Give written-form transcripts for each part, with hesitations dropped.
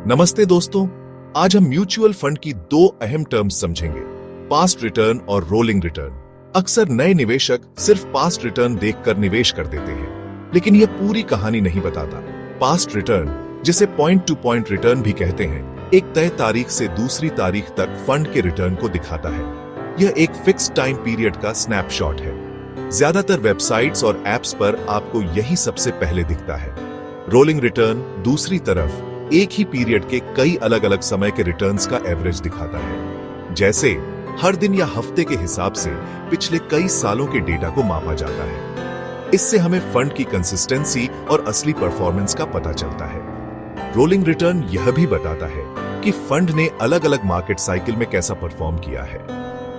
नमस्ते दोस्तों, आज हम म्यूचुअल फंड की दो अहम टर्म्स समझेंगे, पास्ट रिटर्न और रोलिंग रिटर्न। अक्सर नए निवेशक सिर्फ पास्ट रिटर्न देखकर निवेश कर देते हैं, लेकिन यह पूरी कहानी नहीं बताता। पास्ट रिटर्न, जिसे पॉइंट टू पॉइंट रिटर्न भी कहते हैं, एक तय तारीख से दूसरी तारीख तक फंड के रिटर्न को दिखाता है। यह एक फिक्स टाइम पीरियड का स्नैपशॉट है। ज्यादातर वेबसाइट्स और एप्स पर आपको यही सबसे पहले दिखता है। रोलिंग रिटर्न दूसरी तरफ एक ही पीरियड के कई अलग अलग समय के रिटर्न्स का एवरेज दिखाता है। जैसे हर दिन या हफ्ते के हिसाब से पिछले कई सालों के डेटा को मापा जाता है। इससे हमें फंड की कंसिस्टेंसी और असली परफॉर्मेंस का पता चलता है। रोलिंग रिटर्न यह भी बताता है कि फंड ने अलग अलग मार्केट साइकिल में कैसा परफॉर्म किया है,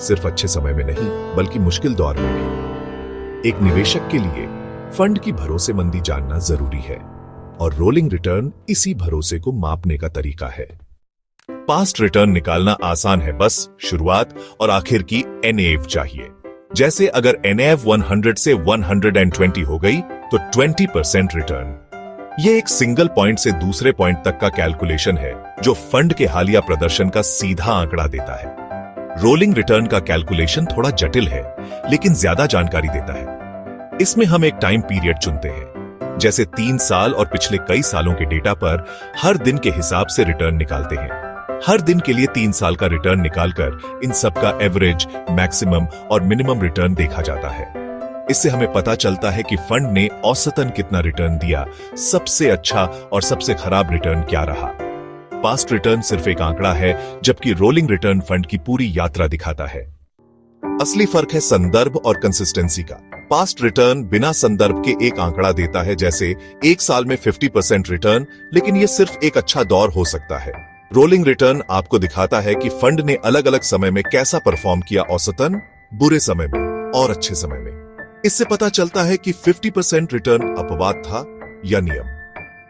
सिर्फ अच्छे समय में नहीं बल्कि मुश्किल दौर में भी। एक निवेशक के लिए फंड की भरोसेमंदी जानना जरूरी है और रोलिंग रिटर्न इसी भरोसे को मापने का तरीका है। पास्ट रिटर्न निकालना आसान है, बस शुरुआत और आखिर की NAV चाहिए। जैसे अगर NAV 100 से 120 हो गई तो 20% रिटर्न। यह एक सिंगल पॉइंट से दूसरे पॉइंट तक का कैलकुलेशन है जो फंड के हालिया प्रदर्शन का सीधा आंकड़ा देता है। रोलिंग रिटर्न का कैलकुलेशन थोड़ा जटिल है, लेकिन ज्यादा जानकारी देता है। इसमें हम एक टाइम पीरियड चुनते हैं, जैसे 3 साल और पिछले कई सालों के डेटा पर हर दिन के हिसाब से रिटर्न निकालते हैं। हर दिन के लिए 3 साल का रिटर्न निकालकर इन सब का एवरेज, मैक्सिमम और मिनिमम रिटर्न देखा जाता है। इससे हमें पता चलता है कि फंड ने औसतन कितना रिटर्न दिया, सबसे अच्छा और सबसे खराब रिटर्न क्या रहा। पास्ट रिटर्न सिर्फ एक आंकड़ा है, जबकि रोलिंग रिटर्न फंड की पूरी यात्रा दिखाता है। असली फर्क है संदर्भ और कंसिस्टेंसी का। पास्ट रिटर्न बिना संदर्भ के एक आंकड़ा देता है, जैसे एक साल में 50% रिटर्न, लेकिन यह सिर्फ एक अच्छा दौर हो सकता है। रोलिंग रिटर्न आपको दिखाता है कि फंड ने अलग अलग समय में कैसा परफॉर्म किया, औसतन, बुरे समय में और अच्छे समय में। इससे पता चलता है कि 50% रिटर्न अपवाद था या नियम।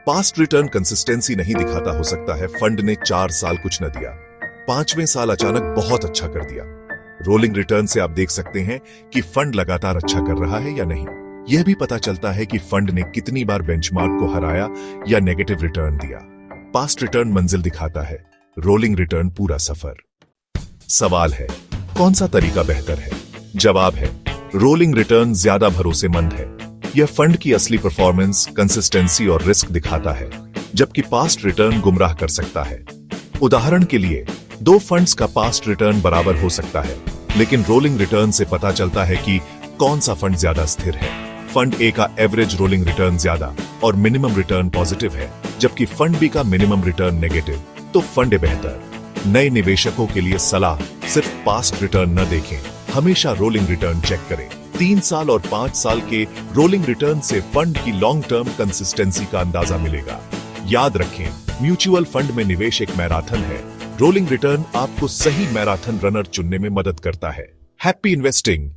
पास्ट रिटर्न कंसिस्टेंसी नहीं दिखाता। हो सकता है फंड ने 4 साल कुछ न दिया, 5वें साल अचानक बहुत अच्छा कर दिया। रोलिंग रिटर्न से आप देख सकते हैं कि फंड लगातार अच्छा कर रहा है या नहीं। यह भी पता चलता है कि फंड ने कितनी बार बेंचमार्क को हराया या नेगेटिव रिटर्न दिया। पास्ट रिटर्न मंजिल दिखाता है, रोलिंग रिटर्न पूरा सफर। सवाल है, कौन सा तरीका बेहतर है? जवाब है, रोलिंग रिटर्न ज्यादा भरोसेमंद है। यह फंड की असली परफॉर्मेंस, कंसिस्टेंसी और रिस्क दिखाता है, जबकि पास्ट रिटर्न गुमराह कर सकता है। उदाहरण के लिए, 2 फंड्स का पास्ट रिटर्न बराबर हो सकता है, लेकिन रोलिंग रिटर्न से पता चलता है कि कौन सा फंड ज्यादा स्थिर है। फंड ए का एवरेज रोलिंग रिटर्न ज्यादा और मिनिमम रिटर्न पॉजिटिव है, जबकि फंड बी का मिनिमम रिटर्न नेगेटिव, तो फंड ए बेहतर। नए निवेशकों के लिए सलाह, सिर्फ पास्ट रिटर्न न देखें, हमेशा रोलिंग रिटर्न चेक करें। 3 साल और 5 साल के रोलिंग रिटर्न से फंड की लॉन्ग टर्म कंसिस्टेंसी का अंदाजा मिलेगा। याद रखें, म्यूचुअल फंड में निवेश एक मैराथन है। रोलिंग रिटर्न आपको सही मैराथन रनर चुनने में मदद करता है। Happy investing.